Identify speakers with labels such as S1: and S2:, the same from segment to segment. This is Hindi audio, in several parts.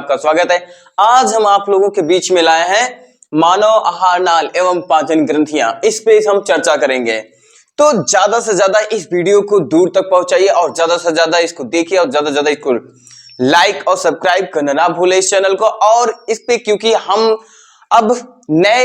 S1: आपका स्वागत है। आज हम आप लोगों के बीच में लाए हैं मानव आहार नाल एवं पाचन ग्रंथियां। इस पे हम चर्चा करेंगे, तो ज्यादा से ज्यादा इस वीडियो को दूर तक पहुंचाइए और ज्यादा से ज्यादा इसको देखिए और ज्यादा से ज्यादा इसको लाइक और सब्सक्राइब करना ना भूले इस चैनल को। और इस पे क्योंकि हम अब नए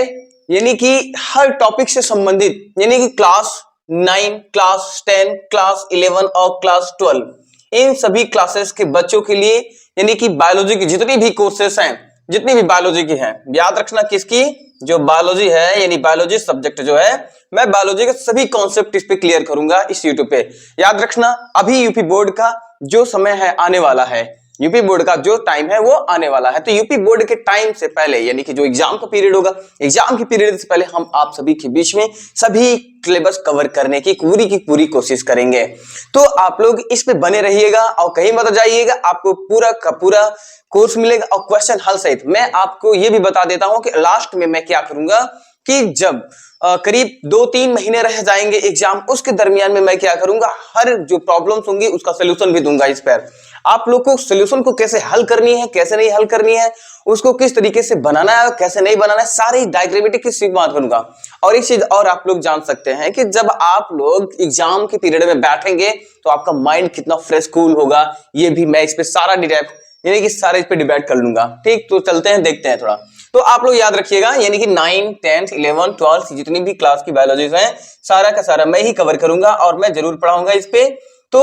S1: यानी कि हर टॉपिक से संबंधित यानी कि क्लास 9, क्लास 10, क्लास 11 और क्लास 12 इन सभी क्लासेस के बच्चों के लिए यानी कि बायोलॉजी की जितनी भी कोर्सेस हैं, जितनी भी बायोलॉजी की हैं, याद रखना किसकी, जो बायोलॉजी है यानी बायोलॉजी सब्जेक्ट जो है, मैं बायोलॉजी के सभी कॉन्सेप्ट इस पे क्लियर करूंगा इस यूट्यूब पे। याद रखना अभी यूपी बोर्ड का जो समय है आने वाला है, यूपी बोर्ड का जो टाइम है वो आने वाला है। तो यूपी बोर्ड के टाइम से पहले यानी कि जो एग्जाम का पीरियड होगा, एग्जाम के पीरियड से पहले हम आप सभी के बीच में सभी सिलेबस कवर करने की पूरी कोशिश करेंगे। तो आप लोग इस पे बने रहिएगा और कहीं मत जाइएगा, आपको पूरा का पूरा कोर्स मिलेगा और क्वेश्चन हल सहित। मैं आपको ये भी बता देता हूं कि लास्ट में मैं क्या करूंगा कि जब करीब 2-3 महीने रह जाएंगे एग्जाम, उसके दरमियान में मैं क्या करूंगा, हर जो प्रॉब्लम्स होंगी उसका सोल्यूशन भी दूंगा इस पर। आप लोग को सोल्यूशन को कैसे हल करनी है, कैसे नहीं हल करनी है, उसको किस तरीके से बनाना है, कैसे नहीं बनाना है, सारी डायग्रामेटिक की सीख बात करूंगा। और एक चीज और आप लोग जान सकते हैं कि जब आप लोग एग्जाम के पीरियड में बैठेंगे तो आपका माइंड कितना फ्रेश कूल होगा, ये भी मैं इस पे सारा डिटेल यानी कि सारे इस पे डिबेट कर लूंगा। ठीक, तो चलते हैं देखते हैं थोड़ा। तो आप लोग याद रखिएगा यानी कि 9, 10, 11, 12 जितनी भी क्लास की बायोलॉजी है सारा का सारा मैं ही कवर करूंगा और मैं जरूर पढ़ाऊंगा इस पे। तो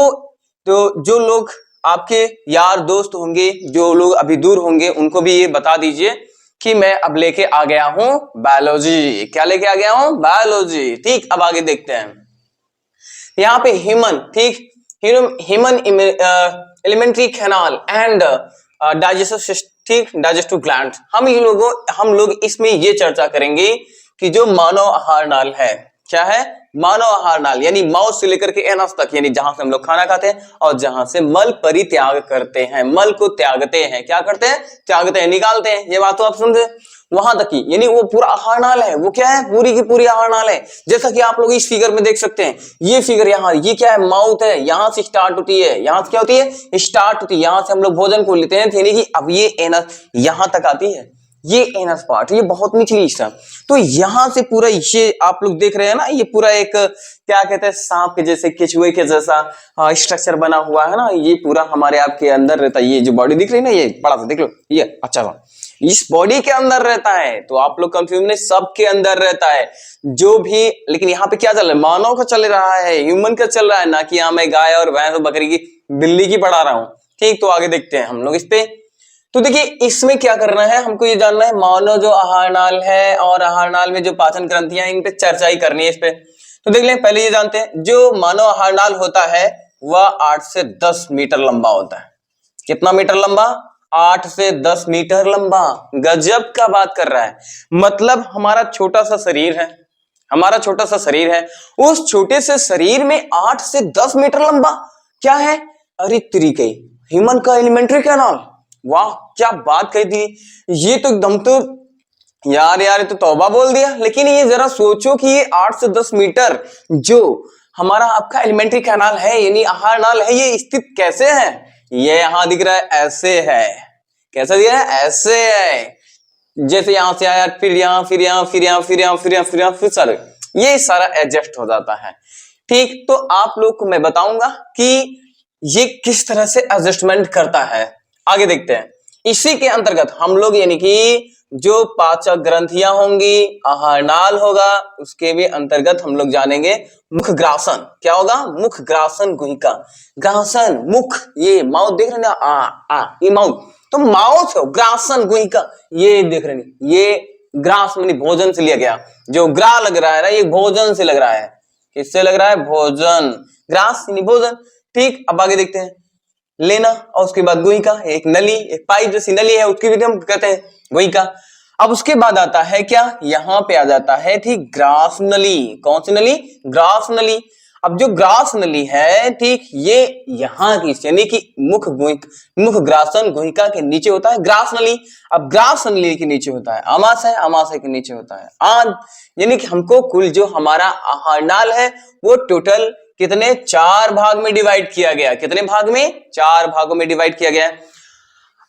S1: जो लोग आपके यार दोस्त होंगे, जो लोग अभी दूर होंगे, उनको भी ये बता दीजिए कि मैं अब लेके आ गया हूं बायोलॉजी। क्या लेके आ गया हूं? बायोलॉजी। ठीक, अब आगे देखते हैं। यहाँ पे ह्यूमन, ठीक, human alimentary canal and digestive system, ठीक, डाइजेस्टिव ग्लैंड। हम लोग इसमें ये चर्चा करेंगे कि जो मानव आहार नाल है, क्या है? मानव आहार नाल यानी माउथ से लेकर के एनस तक, यानी जहां से हम लोग खाना खाते हैं और जहां से मल परित्याग करते हैं, मल को त्यागते हैं। क्या करते हैं? त्यागते हैं, निकालते हैं। ये बात तो आप समझे, वहां तक की यानी वो पूरा आहार नाल है। वो क्या है? पूरी की पूरी आहार नाल है। जैसा कि आप लोग इस फिगर में देख सकते हैं, ये फिगर यहाँ, ये क्या है? माउथ है, यहां से स्टार्ट होती है, यहां से क्या होती है? स्टार्ट होती है, यहां से हम लोग भोजन को लेते हैं यानी कि अब ये एनस यहां तक आती है, ये एनस पार्ट, ये बहुत निचली हिस्सा। तो यहां से पूरा ये आप लोग देख रहे हैं ना, ये पूरा एक क्या कहते हैं, सांप के जैसे, केचुए के जैसा स्ट्रक्चर बना हुआ है ना, ये पूरा हमारे आपके अंदर रहता है। ये जो बॉडी दिख रही है ना, ये बड़ा सा देख लो, ये अच्छा सा इस बॉडी के अंदर रहता है। तो आप लोग कंफ्यूज नहीं, सबके अंदर रहता है जो भी। लेकिन यहाँ पे क्या चल रहा है? मानव का चल रहा है, ह्यूमन का चल रहा है, ना कि यहाँ मैं गाय और भैंस और बकरी की, बिल्ली की पढ़ा रहा हूं। ठीक, तो आगे देखते हैं हम लोग इस पे। तो देखिए इसमें क्या करना है, हमको ये जानना है मानव जो आहार नाल है और आहार नाल में जो पाचन ग्रंथियां, इन पे चर्चा ही करनी है इस पे। तो देख लें, पहले ये जानते हैं जो मानव आहार नाल होता है वह 8 से 10 मीटर लंबा होता है। कितना मीटर लंबा? 8 से 10 मीटर लंबा। गजब का बात कर रहा है। मतलब हमारा छोटा सा शरीर है, हमारा छोटा सा शरीर है, उस छोटे से शरीर में 8 से 10 मीटर लंबा क्या है? अरे तरीके, ह्यूमन का एलिमेंट्री कैनाल। वाह, क्या बात कही थी। ये तो एकदम तो यार ये तो तौबा बोल दिया। लेकिन ये जरा सोचो कि ये 8 से 10 मीटर जो हमारा आपका एलिमेंट्री कैनाल है यानी आहार नाल है, ये स्थित कैसे है? ये यहां दिख रहा है, ऐसे है। कैसा दिख रहा है? ऐसे है। जैसे यहां से आया, फिर यहां, फिर यहां, फिर यहां, फिर यहां, फिर यहां, फिर यहां, फिर सारे ये सारा एडजस्ट हो जाता है। ठीक, तो आप लोग को मैं बताऊंगा कि ये किस तरह से एडजस्टमेंट करता है। आगे देखते हैं। इसी के अंतर्गत हम लोग यानी कि जो पाचक ग्रंथियां होंगी, आहार नाल होगा, उसके भी अंतर्गत हम लोग जानेंगे मुख ग्रासन। क्या होगा? मुख ग्रासन गुहिका। ग्रासन मुख, ये माउथ देख रहे ना, ये माउथ, तो माउथ हो, ग्रासन गुहिका ये देख रहे हैं। ये ग्रास मानी भोजन से लिया गया, जो ग्रा लग रहा है ना, ये भोजन से लग रहा है। किससे लग रहा है? भोजन। ग्रास यानी भोजन। ठीक, अब आगे देखते हैं। लेना और उसके बाद गुहिका, एक नली, एक पाइप जैसी नली है, उसकी भी हम कहते हैं गुहिका। अब उसके बाद आता है क्या? यहां पे आ जाता है, ठीक, ग्रास नली। कौन सी नली? ग्रास नली। अब जो ग्रास नली है, ठीक, ये यहां की यानी कि मुख ग्रासन गुहिका के नीचे होता है ग्रास नली। अब ग्रास नली के नीचे होता है आमाशय, आमाशय के नीचे होता है आंत। यानी कि हमको कुल जो हमारा आहार नाल है वो टोटल कितने? 4 भाग में डिवाइड किया गया। कितने भाग में? 4 भागों में डिवाइड किया गया।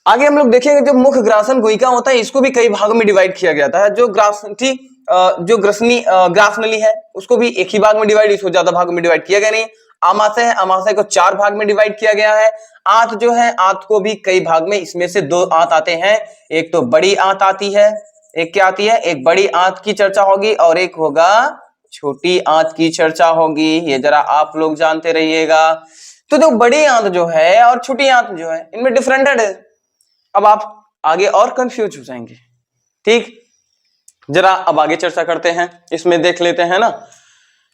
S1: आगे हम लोग देखेंगे जो मुख ग्रासन गुहिका होता है इसको भी कई भागों में डिवाइड किया गया था। जो ग्रासनी जो ग्रसनी ग्रासनली है उसको भी एक ही भाग में डिवाइड, इसको ज्यादा भाग में डिवाइड किया गया नहीं। आमाशय है, आमाशय को 4 भाग में डिवाइड किया गया है। आंत जो है, आंत को भी कई भाग में, इसमें से 2 आंत आते हैं। एक तो बड़ी आंत आती है, एक क्या आती है, एक बड़ी आंत की चर्चा होगी और एक होगा छोटी आंत की चर्चा होगी। ये जरा आप लोग जानते रहिएगा। तो जो बड़ी आंत जो है और छोटी आंत जो है इनमें डिफरेंटेड है। अब आप आगे और कंफ्यूज हो जाएंगे। ठीक, जरा अब आगे चर्चा करते हैं, इसमें देख लेते हैं ना।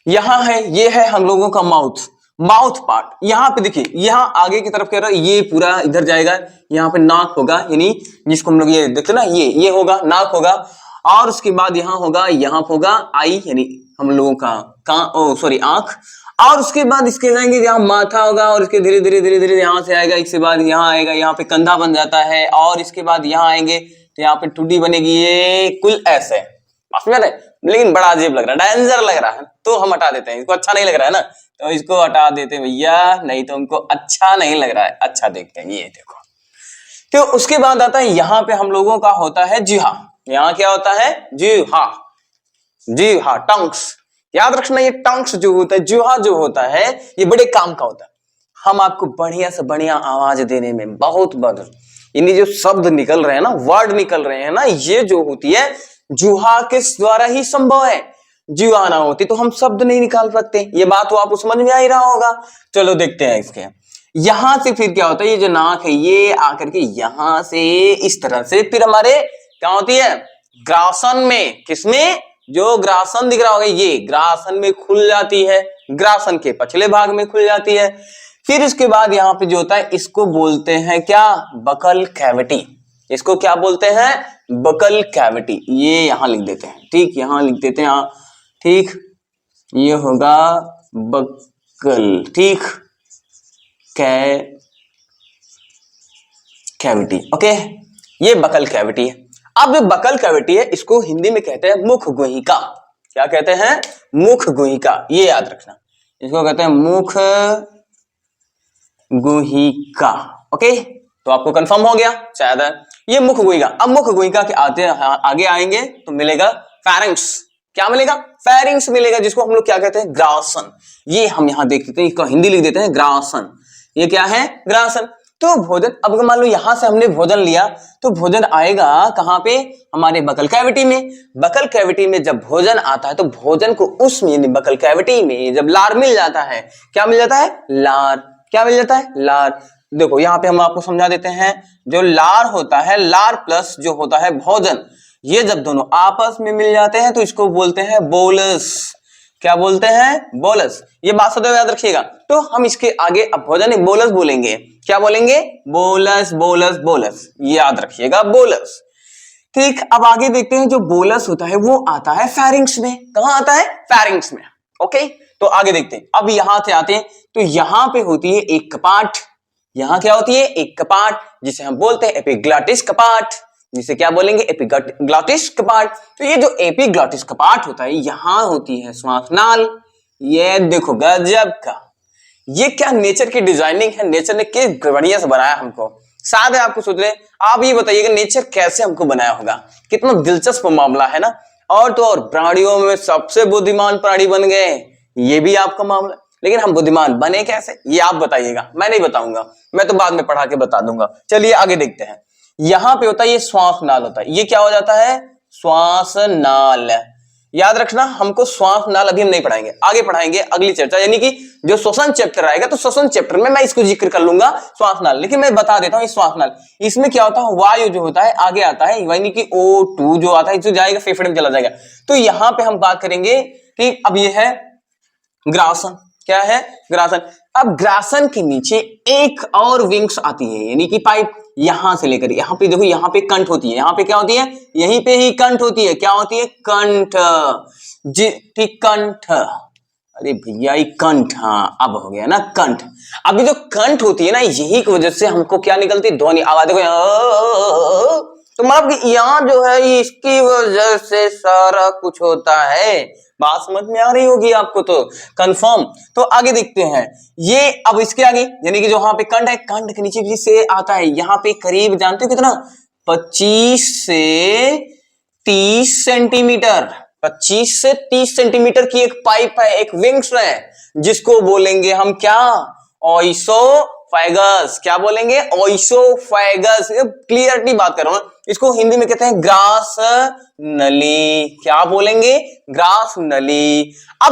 S1: यहां है, ये है हम लोगों का माउथ पार्ट। यहां पे देखिए, यहां आगे की तरफ कह रहा है, ये पूरा इधर जाएगा, यहां पे नाक होगा, यानी जिसको हम लोग ये देखते ना, ये होगा, नाक होगा। और उसके बाद यहां होगा आई, यानी हम लोगों का आंख। और उसके बाद इसके जाएंगे, यहाँ माथा होगा और इसके धीरे धीरे यहां से आएगा, इसके बाद यहाँ आएगा, यहाँ पे कंधा बन जाता है और इसके बाद यहाँ आएंगे तो यहाँ पे टूटी बनेगी। ये कुल ऐसे लेकिन बड़ा अजीब लग रहा है, डेंजर लग रहा है, तो हम हटा देते हैं। इसको अच्छा नहीं लग रहा है ना, तो इसको हटा देते हैं भैया, नहीं तो हमको अच्छा नहीं लग रहा है। अच्छा देखते हैं, ये देखो। तो उसके बाद आता है, यहाँ पे हम लोगों का होता है जिहा। यहाँ क्या होता है, जिहा, टंग्स। याद रखना, ये टंग्स जो होता है, जिहा जो होता है, ये बड़े काम का होता है। हम आपको बढ़िया से बढ़िया आवाज देने में बहुत मदद, यानी जो शब्द निकल रहे हैं ना, वर्ड निकल रहे हैं ना, ये जो होती है जुहा के द्वारा ही संभव है। जुहा ना होती तो हम शब्द नहीं निकाल सकते। ये बात तो आपको समझ में आ ही रहा होगा। चलो देखते हैं इसके। यहां से फिर क्या होता है, ये जो नाक है ये आकर के यहां से इस तरह से फिर हमारे क्या होती है, ग्रासन में, किसमें, जो ग्रासन दिख रहा होगा ये ग्रासन में खुल जाती है, ग्रासन के पछले भाग में खुल जाती है। फिर इसके बाद यहाँ पे जो होता है इसको बोलते हैं क्या, बकल कैविटी। इसको क्या बोलते हैं, बकल कैविटी। ये यहां लिख देते हैं, ठीक, यहां लिख देते हैं, ठीक, ये होगा बकल, ठीक, कैविटी। ओके, ये बकल कैविटी है। अब बकल कैविटी है, इसको हिंदी में कहते हैं मुख गुहिका। क्या कहते हैं, मुख गुहिका। ये याद रखना, इसको कहते हैं मुख गुहिका। ओके, तो आपको कंफर्म हो गया शायद है, ये मुख गुहिका। अब मुख गुहिका के आगे आएंगे तो मिलेगा फेरिंक्स। क्या मिलेगा, फेरिंक्स मिलेगा, जिसको हम लोग क्या कहते हैं, ग्रासन। ये हम यहां देख लेते हैं, इसको हिंदी लिख देते हैं ग्रासन। ये क्या है, ग्रासन। तो भोजन, अब मान लो यहां से हमने भोजन लिया तो भोजन आएगा कहां पे, हमारे बकल कैविटी में। बकल कैविटी में जब भोजन आता है तो भोजन को उसमें बकल कैविटी में जब लार मिल जाता है, क्या मिल जाता है, लार। क्या मिल जाता है, लार। देखो यहाँ पे हम आपको समझा देते हैं, जो लार होता है, लार प्लस जो होता है भोजन, ये जब दोनों आपस में मिल जाते हैं तो इसको बोलते हैं बोलस। क्या बोलते हैं, बोलस। ये बात सदैव याद रखिएगा। तो हम इसके आगे अब भोजन बोलस बोलेंगे। क्या बोलेंगे, बोलस, बोलस, बोलस। ये याद रखिएगा, बोलस। ठीक, अब आगे देखते हैं, जो बोलस होता है वो आता है फेरिंक्स में। कहां आता है, फेरिंक्स में। ओके, तो आगे देखते हैं। अब यहां से आते हैं तो यहां पे होती है एक कपाट। यहां क्या होती है, एक कपाट, जिसे हम बोलते हैं एपिग्लॉटिस कपाट। जिसे क्या बोलेंगे, एपिग्लॉटिस कपाट। तो ये जो एपिग्लॉटिस कपाट होता है, यहां होती है श्वास नाल। ये देखो गजब का, ये क्या नेचर की डिजाइनिंग है, नेचर ने किस बढ़िया से बनाया हमको। शायद आपको सोच रहे, आप ये बताइएगा नेचर कैसे हमको बनाया होगा, कितना दिलचस्प मामला है ना। और तो और प्राणियों में सबसे बुद्धिमान प्राणी बन गए, ये भी आपका मामला। लेकिन हम बुद्धिमान बने कैसे, ये आप बताइएगा, मैं नहीं बताऊंगा, मैं तो बाद में पढ़ा के बता दूंगा। चलिए आगे देखते हैं। यहां पे होता है ये श्वास नाल होता है। ये क्या हो जाता है, श्वास नाल। याद रखना, हमको श्वास नाल अभी हम नहीं पढ़ाएंगे, आगे पढ़ाएंगे अगली चर्चा, यानी कि जो श्वसन चैप्टर आएगा तो श्वसन चैप्टर में मैं इसको जिक्र कर लूंगा श्वास नाल। लेकिन मैं बता देता हूं, श्वास नाल इसमें क्या होता है, वायु जो होता है आगे आता है, यानी कि O2 जो आता है जो जाएगा फेफड़े में चला जाएगा। तो यहां पे हम बात करेंगे कि अब ये है ग्रासन। क्या है, ग्रासन। अब ग्रासन के नीचे एक और विंग्स आती है, यानी कि पाइप, यहां से लेकर यहाँ पे देखो, यहाँ पे कंठ होती है। यहाँ पे क्या होती है, यहीं पे ही कंठ होती है। क्या होती है, कंठ जी, ठीक, कंठ। अरे भैया ये कंठ, हाँ अब हो गया ना कंठ। अभी जो कंठ होती है ना, यही की वजह से हमको क्या निकलती है, ध्वनि, आवाज। देखो तो तो मतलब कि यहाँ जो है इसकी वजह से सारा कुछ होता है। बात समझ में आ रही होगी आपको तो कंफर्म। तो आगे देखते हैं, ये अब इसके आगे यानी कि जो यहाँ पे कंड है, कंड के नीचे भी से आता है यहाँ पे करीब, जानते हो कितना, 25 से 30 सेंटीमीटर, 25 से 30 सेंटीमीटर की एक पाइप है, एक विंग्स है, जिसको बोलेंगे हम क्या, ओइसोफेगस। क्या बोलेंगे, ओइसोफेगस। क्लियरली बात कर रहा हूं, इसको हिंदी में कहते हैं ग्रास नली। क्या बोलेंगे, ग्रास नली। अब